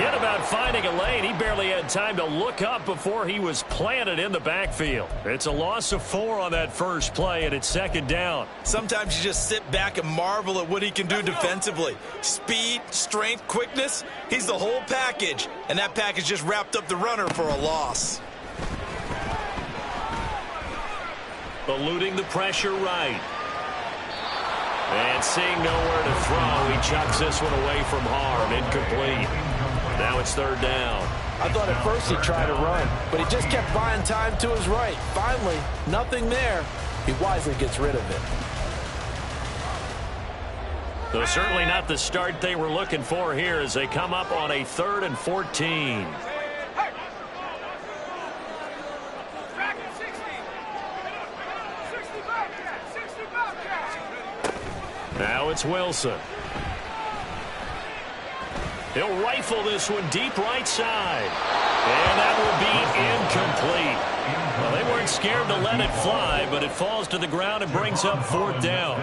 Forget about finding a lane. He barely had time to look up before he was planted in the backfield. It's a loss of 4 on that first play, and it's 2nd down. Sometimes you just sit back and marvel at what he can do defensively. Speed, strength, quickness. He's the whole package, and that package just wrapped up the runner for a loss. Eluding the pressure right. And seeing nowhere to throw, he chucks this one away from harm. Incomplete. Now it's 3rd down. I thought at first he'd try to run, but he just kept buying time to his right. Finally, nothing there. He wisely gets rid of it. Though certainly not the start they were looking for here as they come up on a 3rd and 14. Now it's Wilson. He'll rifle this one deep right side. And that will be incomplete. Well, they weren't scared to let it fly, but it falls to the ground and brings up 4th down.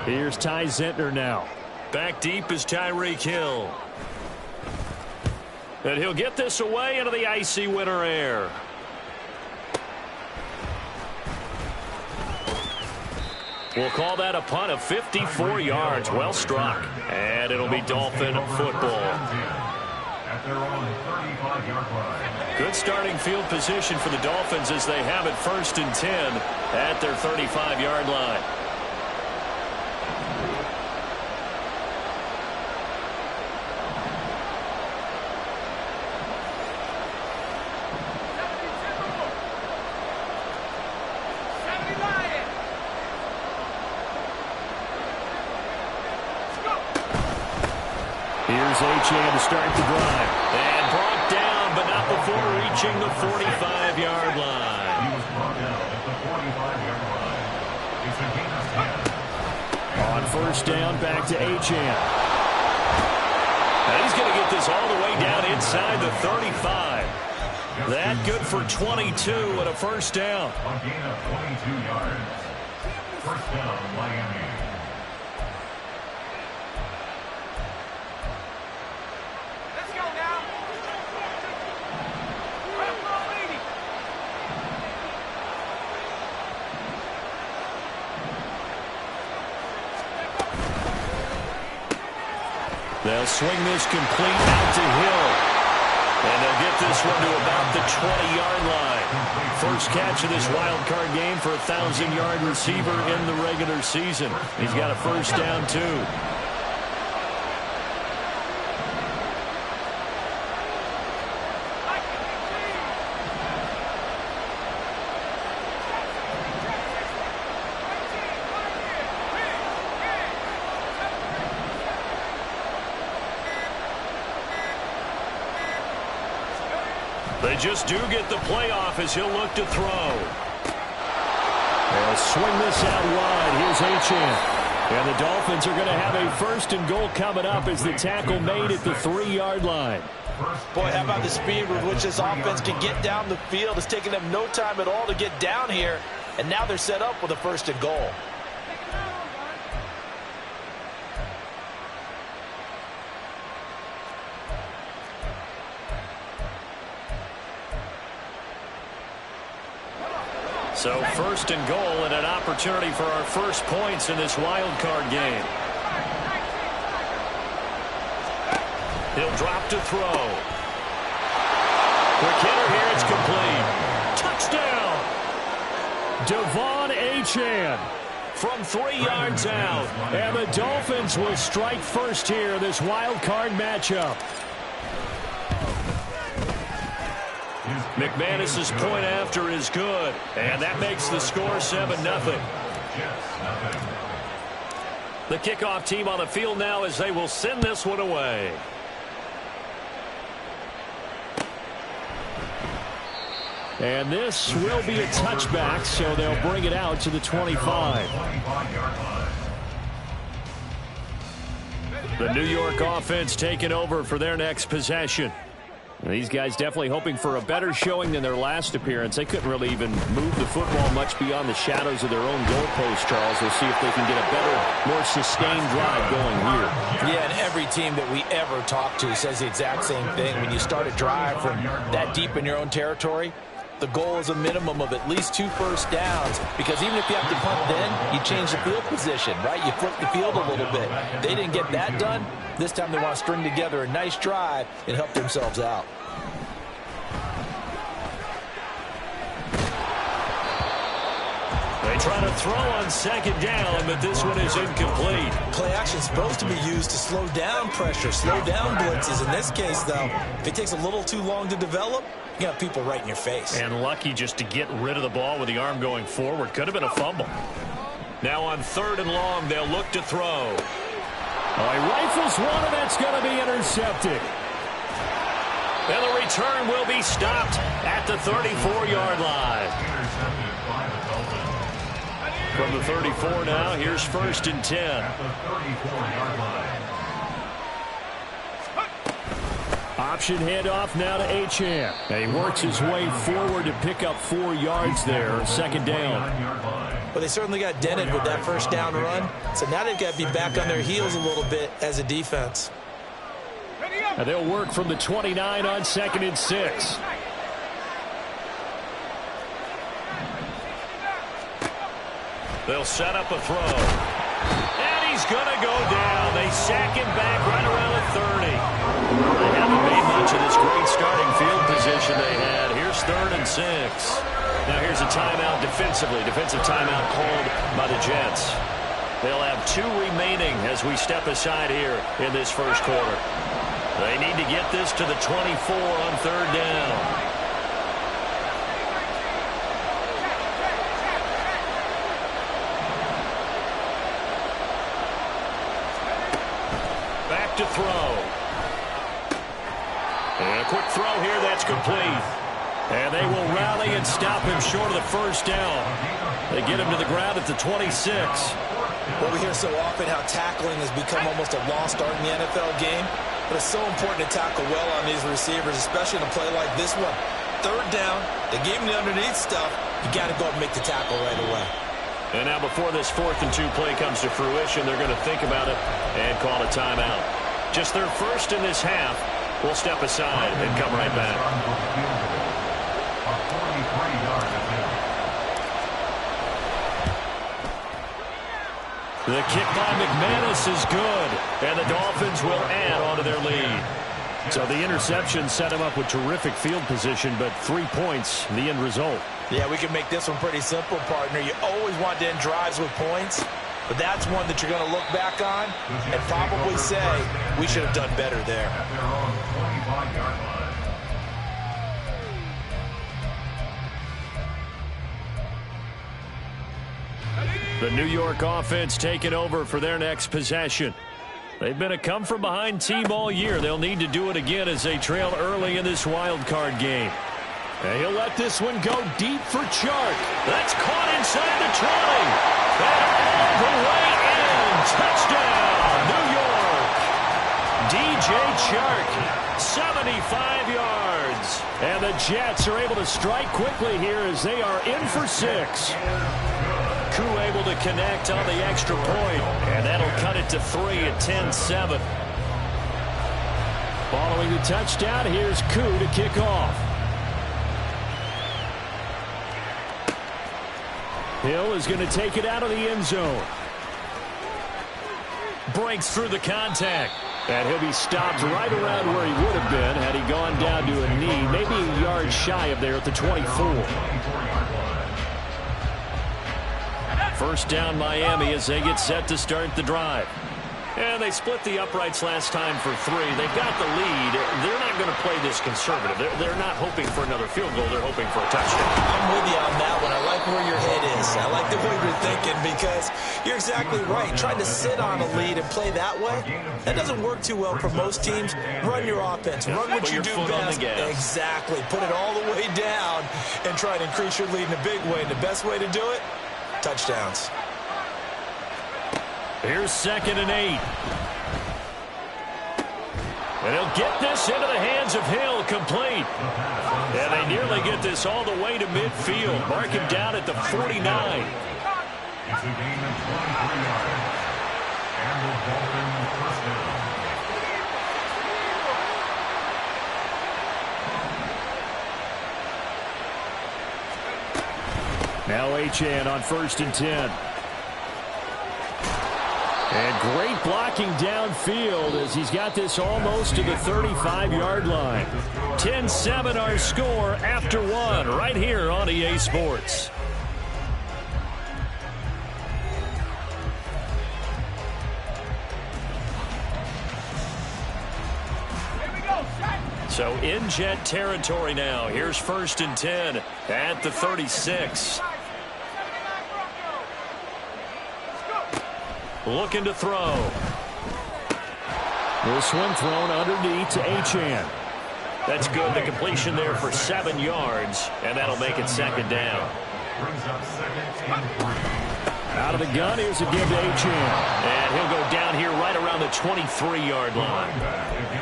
Here's Ty Zentner now. Back deep is Tyreek Hill. And he'll get this away into the icy winter air. We'll call that a punt of 54 yards. Well struck. And it'll be Dolphin football. Good starting field position for the Dolphins as they have it 1st and 10 at their 35-yard line. Here's Achane to start the drive. And brought down, but not before reaching the 45-yard line. On 1st down, back to Achane. And he's going to get this all the way down inside the 35. That good for 22 and a 1st down. A gain of 22 yards. 1st down, Miami. They'll swing this complete out to Hill. And they'll get this one to about the 20-yard line. First catch of this wild card game for a 1,000-yard receiver in the regular season. He's got a 1st down, too. They just do get the playoff as he'll look to throw. They'll swing this out wide. Here's Achane. And the Dolphins are going to have a 1st and goal coming up as the tackle made at the 3-yard line. Boy, how about the speed with which this offense can get down the field? It's taking them no time at all to get down here. And now they're set up with a 1st and goal. So 1st and goal and an opportunity for our first points in this wild card game. He'll drop to throw. Quick hitter here, it's complete. Touchdown! Devon Achane from 3 yards out. And the Dolphins will strike first here in this wild card matchup. McManus's point after is good, and that makes the score 7-0. The kickoff team on the field now as they will send this one away. And this will be a touchback, so they'll bring it out to the 25. The New York offense taking over for their next possession. These guys definitely hoping for a better showing than their last appearance. They couldn't really even move the football much beyond the shadows of their own goalpost, Charles. We'll see if they can get a better, more sustained drive going here. Yeah, and every team that we ever talk to says the exact same thing. When you start a drive from that deep in your own territory, the goal is a minimum of at least 2 first downs, because even if you have to punt then, you change the field position, right? You flip the field a little bit. They didn't get that done. This time they want to string together a nice drive and help themselves out. They try to throw on second down, but this one is incomplete. Play action is supposed to be used to slow down pressure, slow down blitzes. In this case, though, if it takes a little too long to develop, you got people right in your face. And lucky just to get rid of the ball with the arm going forward. Could have been a fumble. Now on 3rd and long, they'll look to throw. Oh, he rifles one, and that's going to be intercepted. And the return will be stopped at the 34-yard line. From the 34 now, here's 1st and 10. Option handoff now to Achane. And he works his way forward to pick up 4 yards there, 2nd down. Well, they certainly got dented with that first down run, so now they've got to be back on their heels a little bit as a defense. And they'll work from the 29 on 2nd and 6. They'll set up a throw. And he's going to go down. They sack him back right around the 30. They haven't made much of this great starting field position they had. Here's 3rd and 6. Now here's a timeout defensively. Defensive timeout called by the Jets. They'll have 2 remaining as we step aside here in this first quarter. They need to get this to the 24 on 3rd down. To throw. And a quick throw here, that's complete. And they will rally and stop him short of the 1st down. They get him to the ground at the 26. Well, we hear so often how tackling has become almost a lost art in the NFL game, but it's so important to tackle well on these receivers, especially in a play like this one. 3rd down, they gave him the underneath stuff. You got to go up and make the tackle right away. And now before this 4th and 2 play comes to fruition, they're going to think about it and call a timeout. Just their first in this half. We'll step aside and come right back. The kick by McManus is good, and the Dolphins will add on to their lead. So the interception set him up with terrific field position, but 3 points, the end result. Yeah, we can make this one pretty simple, partner. You always want to end drives with points, but that's one that you're going to look back on and probably say, we should have done better there. The New York offense taking over for their next possession. They've been a come-from-behind team all year. They'll need to do it again as they trail early in this wild card game. And he'll let this one go deep for Chark. That's caught inside the 20. And all the way in. Touchdown, New York. DJ Chark, 75 yards. And the Jets are able to strike quickly here as they are in for 6. Koo able to connect on the extra point, and that'll cut it to 3 at 10-7. Following the touchdown, here's Koo to kick off. Hill is going to take it out of the end zone. Breaks through the contact. And he'll be stopped right around where he would have been had he gone down to a knee, maybe a yard shy of there at the 24. First down Miami as they get set to start the drive. And they split the uprights last time for 3. They've got the lead. They're not going to play this conservative. They're not hoping for another field goal. They're hoping for a touchdown. I'm with you on that one. I like where your head is. I like the way you're thinking because you're exactly right. Trying to sit on a lead and play that way, that doesn't work too well for most teams. Run your offense. Run what you do best. Exactly. Put it all the way down and try to increase your lead in a big way. And the best way to do it, touchdowns. Here's 2nd and 8. And he'll get this into the hands of Hill, complete. And they nearly get this all the way to midfield. Mark him down at the 49. It's a game of 23 yards. And the Dolphins first down. Now Achane on 1st and 10. And great blocking downfield as he's got this almost to the 35-yard line. 10-7 our score after one right here on EA Sports. So in Jet territory now. Here's 1st and 10 at the 36. Looking to throw. This one thrown underneath to Achane. That's good. The completion there for 7 yards, and that'll make it 2nd down. Out of the gun, here's a give to Achane. And he'll go down here right around the 23-yard line.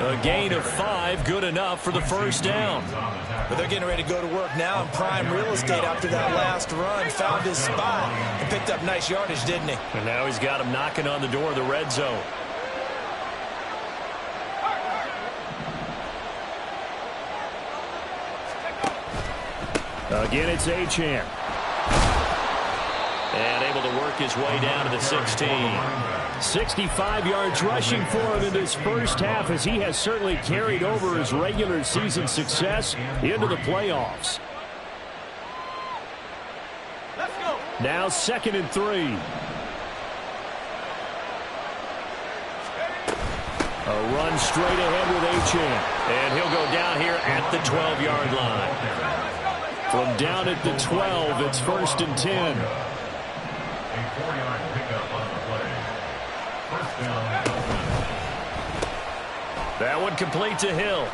A gain of 5, good enough for the 1st down. But they're getting ready to go to work now in prime real estate after that last run. Found his spot and picked up nice yardage, didn't he? And now he's got him knocking on the door of the red zone. Again, it's Achane. And able to work his way down to the 16. 65 yards rushing for him in this first half as he has certainly carried over his regular season success into the playoffs. Let's go. Now 2nd and 3. A run straight ahead with Achane. And he'll go down here at the 12-yard line. From down at the 12, it's 1st and 10. A 4-yard pickup on the play. First down. That one complete to Hill.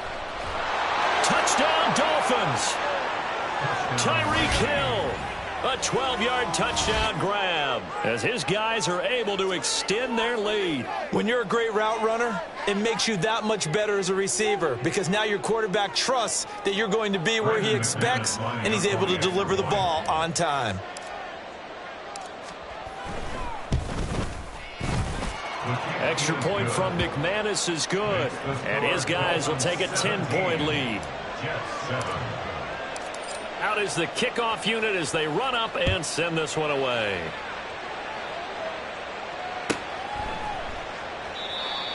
Touchdown, Dolphins. Tyreek Hill. A 12-yard touchdown grab as his guys are able to extend their lead. When you're a great route runner, it makes you that much better as a receiver because now your quarterback trusts that you're going to be where he expects, and he's able to deliver the ball on time. Extra point from McManus is good, and his guys will take a 10-point lead. Out is the kickoff unit as they run up and send this one away.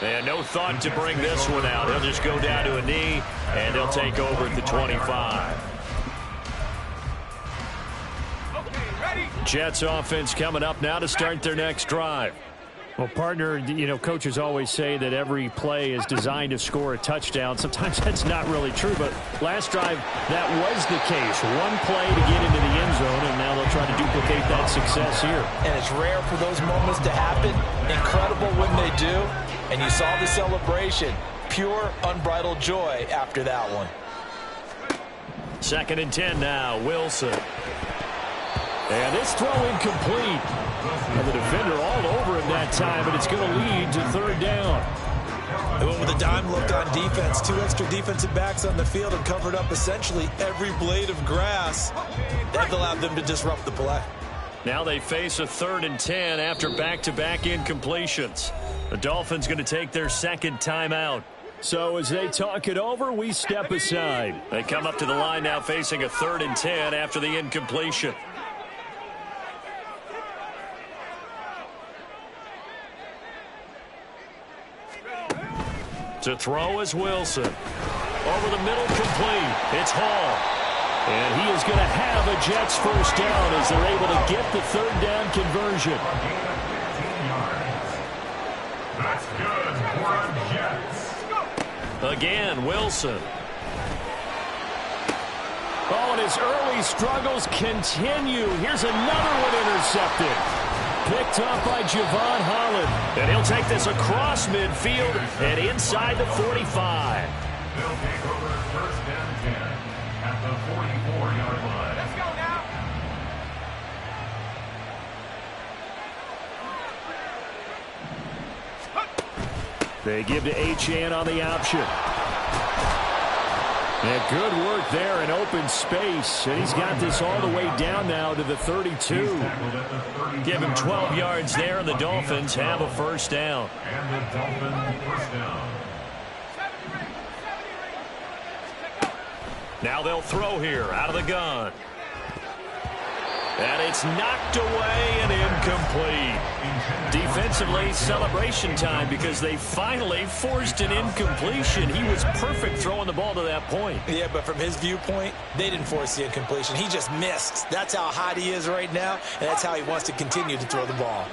And no thought to bring this one out. He'll just go down to a knee, and he'll take over at the 25. Jets offense coming up now to start their next drive. Well, partner, you know, coaches always say that every play is designed to score a touchdown. Sometimes that's not really true, but last drive, that was the case. One play to get into the end zone, and now they'll try to duplicate that success here. And it's rare for those moments to happen. Incredible when they do. And you saw the celebration. Pure, unbridled joy after that one. 2nd and 10 now, Wilson. And this throw incomplete. And the defender all over him that time, but it's going to lead to 3rd down. They went with a dime look on defense. 2 extra defensive backs on the field and covered up essentially every blade of grass. That allowed them to disrupt the play. Now they face a 3rd and 10 after back-to-back incompletions. The Dolphins going to take their 2nd timeout. So as they talk it over, we step aside. They come up to the line now facing a 3rd and 10 after the incompletion. To throw is Wilson. Over the middle, complete. It's Hall. And he is going to have a Jets 1st down as they're able to get the 3rd down conversion. That's good for the Jets. Again, Wilson. Oh, and his early struggles continue. Here's another one intercepted. Picked up by Javon Holland. And he'll take this across midfield and inside the 45. They'll take over 1st and 10 at the 44-yard line. Let's go now. They give to Achane on the option. And good work there in open space. And he's got this all the way down now to the 32. Give him 12 yards there, and the Dolphins have a first down. And the Dolphins first down. Now they'll throw here out of the gun. And it's knocked away and incomplete. Defensively, celebration time because they finally forced an incompletion. He was perfect throwing the ball to that point. Yeah, but from his viewpoint, they didn't force the incompletion. He just missed. That's how hot he is right now, and that's how he wants to continue to throw the ball.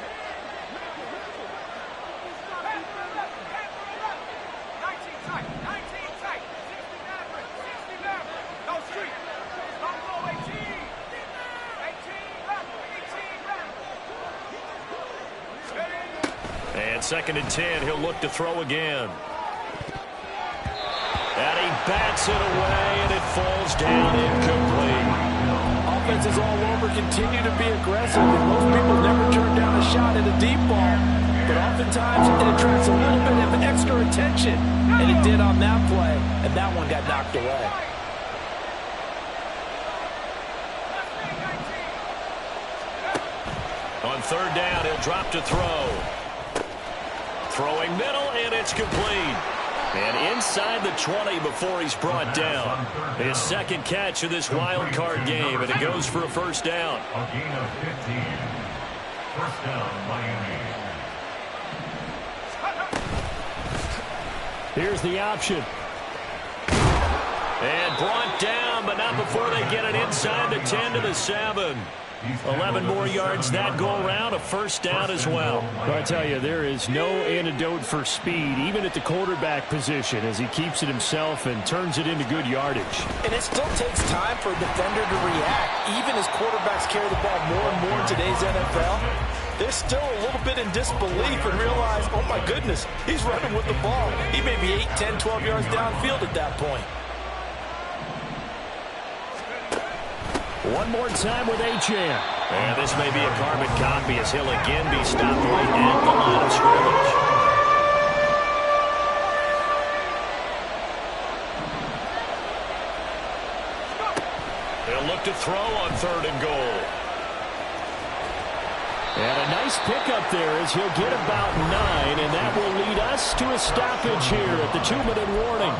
Second and 10, he'll look to throw again. And he bats it away, and it falls down incomplete. Offenses all over continue to be aggressive, and most people never turn down a shot at a deep ball. But oftentimes, it attracts a little bit of extra attention, and it did on that play, and that one got knocked away. On third down, he'll drop to throw. Throwing middle, and it's complete. And inside the 20 before he's brought down. His second catch of this wild card game, and it goes for a first down. A gain of 15. First down, Miami. Here's the option. And brought down, but not before they get it inside the 10 to the 7. 11 more yards that go around, a first down as well. I tell you, there is no antidote for speed, even at the quarterback position, as he keeps it himself and turns it into good yardage. And it still takes time for a defender to react, even as quarterbacks carry the ball more and more in today's NFL. They're still a little bit in disbelief and realize, oh my goodness, he's running with the ball. He may be 8, 10, 12 yards downfield at that point. One more time with Achane. And this may be a carbon copy as he'll again be stopped right at the line of scrimmage. They'll look to throw on third and goal. And a nice pickup there as he'll get about 9, and that will lead us to a stoppage here at the 2-minute warning.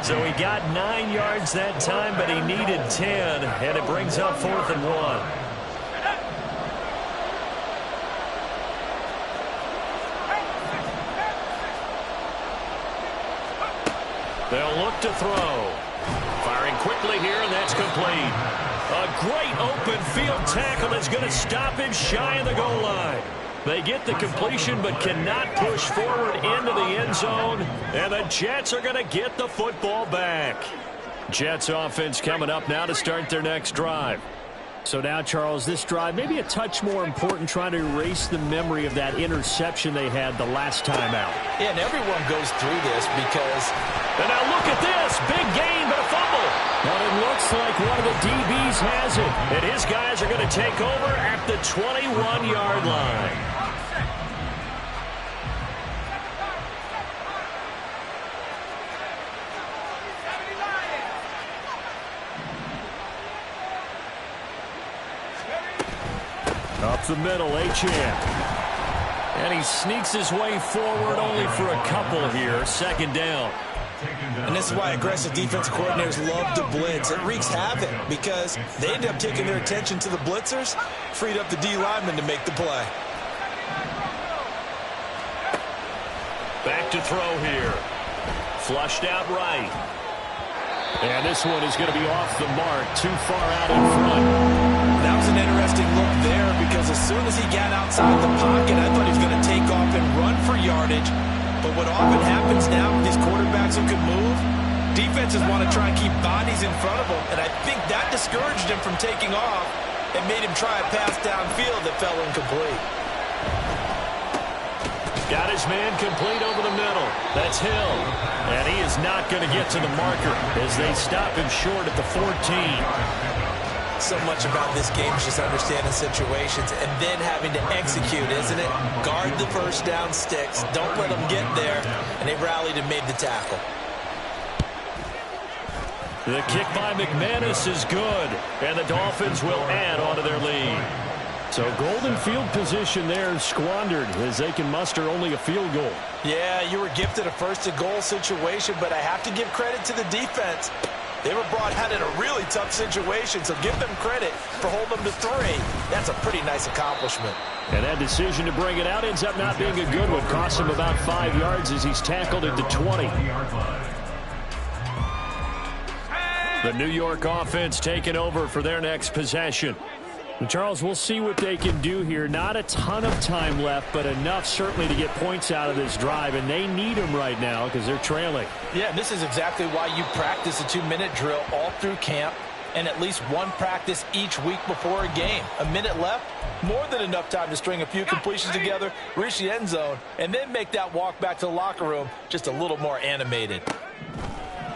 So he got 9 yards that time, but he needed 10, and it brings up 4th and 1. They'll look to throw. Firing quickly here, and that's complete. A great open field tackle is going to stop him shy of the goal line. They get the completion but cannot push forward into the end zone, and the Jets are going to get the football back. Jets offense coming up now to start their next drive. So now, Charles, this drive may be a touch more important, trying to erase the memory of that interception they had the last time out. Yeah, and everyone goes through this because... And now look at this. Big gain, but a fumble. But it looks like one of the DBs has it. And his guys are going to take over at the 21-yard line. Up the middle, Achane. And he sneaks his way forward only for a couple here. Second down. And this is why aggressive defensive coordinators love to blitz. It wreaks havoc because they end up taking their attention to the blitzers, freed up the D lineman to make the play. Back to throw here. Flushed out right. And this one is going to be off the mark, too far out in front. That was an interesting look there because as soon as he got outside the pocket, I thought he was going to take off and run for yardage. But what often happens now with these quarterbacks who can move, defenses want to try and keep bodies in front of them, and I think that discouraged him from taking off and made him try a pass downfield that fell incomplete. Got his man complete over the middle. That's Hill. And he is not going to get to the marker as they stop him short at the 14. So much about this game is just understanding situations and then having to execute, isn't it? Guard the first down sticks. Don't let them get there. And they rallied and made the tackle. The kick by McManus is good, and the Dolphins will add onto their lead. So golden field position there squandered as they can muster only a field goal. Yeah, you were gifted a first-and-goal situation, but I have to give credit to the defense. They were brought out in a really tough situation, so give them credit for holding them to 3. That's a pretty nice accomplishment. And that decision to bring it out ends up not being a good one. Costs him about 5 yards as he's tackled at the 20. The New York offense taking over for their next possession. And Charles, we'll see what they can do here. Not a ton of time left, but enough certainly to get points out of this drive, and they need them right now because they're trailing. Yeah, and this is exactly why you practice a 2-minute drill all through camp and at least one practice each week before a game. A minute left, more than enough time to string a few completions together, reach the end zone, and then make that walk back to the locker room just a little more animated.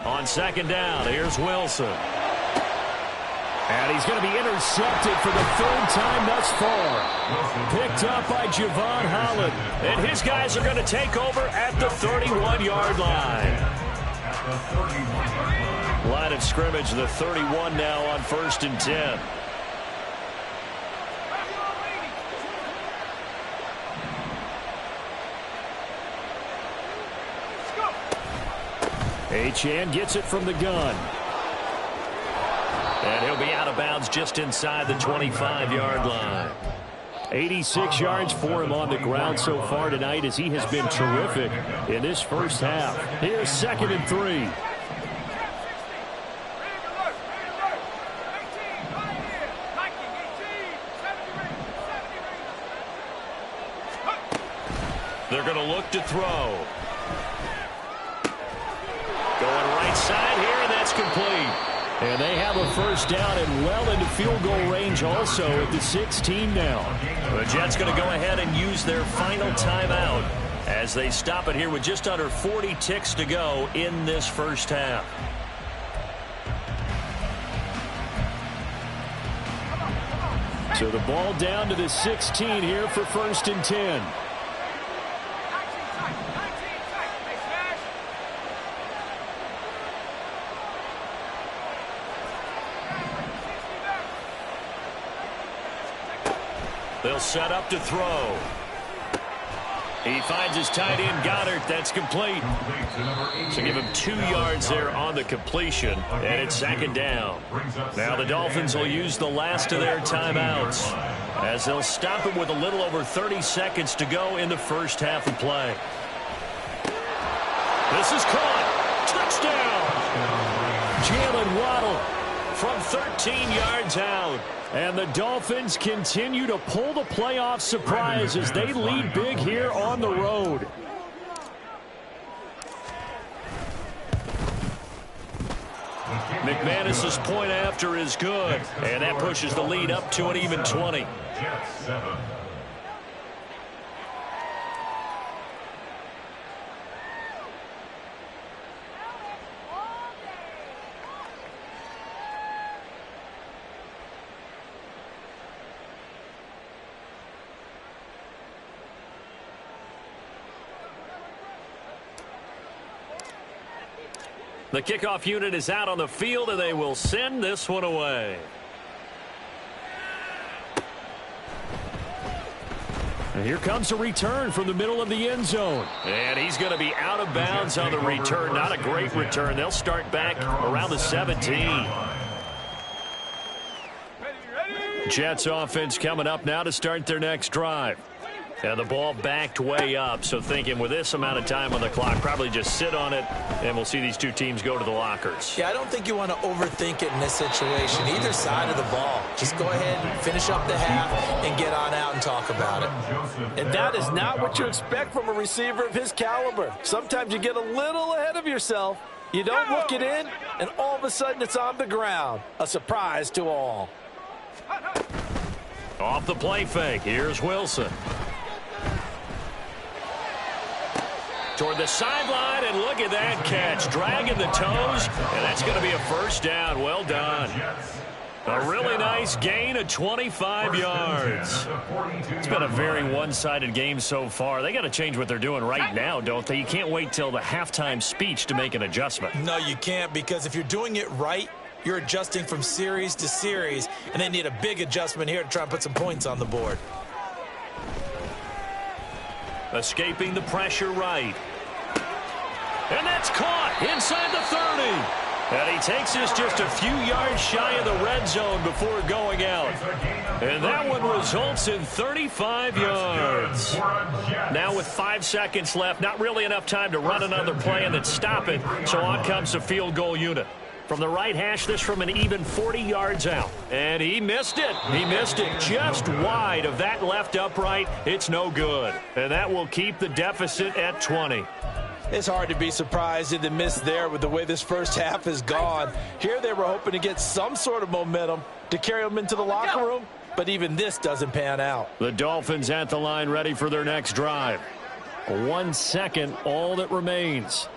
On second down, here's Wilson. And he's going to be intercepted for the 3rd time thus far. Picked up by Javon Holland. And his guys are going to take over at the 31-yard line. Line of scrimmage, the 31 now on 1st and 10. Achane gets it from the gun. And he'll be out of bounds just inside the 25-yard line. 86 yards for him on the ground so far tonight as he has been terrific in this first half. Here's 2nd and 3. They're going to look to throw. Going right side here, and that's complete. And they have a first down and well into field goal range also at the 16 now. The Jets going to go ahead and use their final timeout as they stop it here with just under 40 ticks to go in this first half. So the ball down to the 16 here for 1st and 10. They'll set up to throw. He finds his tight end, Goddard. That's complete. So give him 2 yards there on the completion, and it's 2nd down. Now the Dolphins will use the last of their timeouts as they'll stop it with a little over 30 seconds to go in the first half of play. This is caught. Touchdown. Jalen Waddle from 13 yards out. And the Dolphins continue to pull the playoff surprise as they lead big here on the road. McManus's point after is good, and that pushes the lead up to an even 20. The kickoff unit is out on the field, and they will send this one away. And here comes a return from the middle of the end zone. And he's going to be out of bounds on the return. Not a great return. They'll start back around the 17. Jets offense coming up now to start their next drive. And the ball backed way up, so thinking with this amount of time on the clock, probably just sit on it, and we'll see these two teams go to the lockers. Yeah, I don't think you want to overthink it in this situation. Either side of the ball. Just go ahead and finish up the half and get on out and talk about it. And that is not what you expect from a receiver of his caliber. Sometimes you get a little ahead of yourself. You don't look it in, and all of a sudden it's on the ground. A surprise to all. Off the play fake, here's Wilson. Toward the sideline, and look at that catch. Dragging the toes, and that's going to be a first down. Well done. A really nice gain of 25 yards. It's been a very one-sided game so far. They got to change what they're doing right now, don't they? You can't wait till the halftime speech to make an adjustment. No, you can't, because if you're doing it right, you're adjusting from series to series, and they need a big adjustment here to try and put some points on the board. Escaping the pressure right. And that's caught inside the 30. And he takes us just a few yards shy of the red zone before going out. And that one results in 35 yards. Now with 5 seconds left, not really enough time to run another play and then stop it. So on comes the field goal unit. From the right hash, this from an even 40 yards out. And he missed it. He missed it just wide of that left upright. It's no good. And that will keep the deficit at 20. It's hard to be surprised in the miss there with the way this first half has gone. Here they were hoping to get some sort of momentum to carry them into the locker room, but even this doesn't pan out. The Dolphins at the line ready for their next drive. 1 second, all that remains.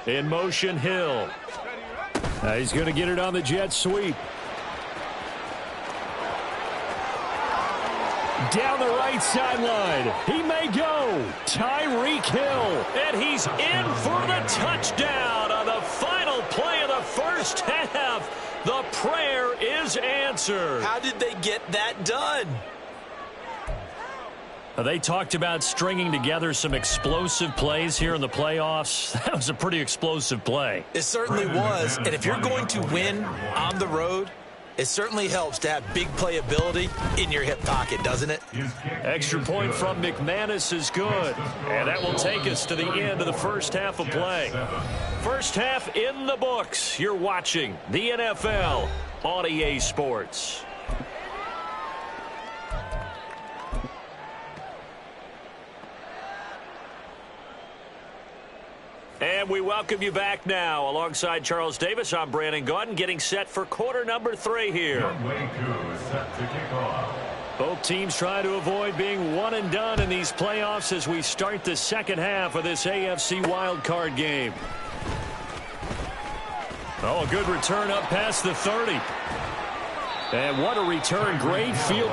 In motion, Hill. He's going to get it on the jet sweep. Down the right sideline. He may go. Tyreek Hill. And he's in for the touchdown on the final play of the first half. The prayer is answered. How did they get that done? They talked about stringing together some explosive plays here in the playoffs. That was a pretty explosive play. It certainly was. And if you're going to win on the road, it certainly helps to have big playability in your hip pocket, doesn't it? Extra point from McManus is good. And that will take us to the end of the first half of play. First half in the books. You're watching the NFL on EA Sports. And we welcome you back now. Alongside Charles Davis, I'm Brandon Gaudin, getting set for quarter number 3 here. Both teams try to avoid being one and done in these playoffs as we start the second half of this AFC wildcard game. Oh, a good return up past the 30. And what a return. Great field.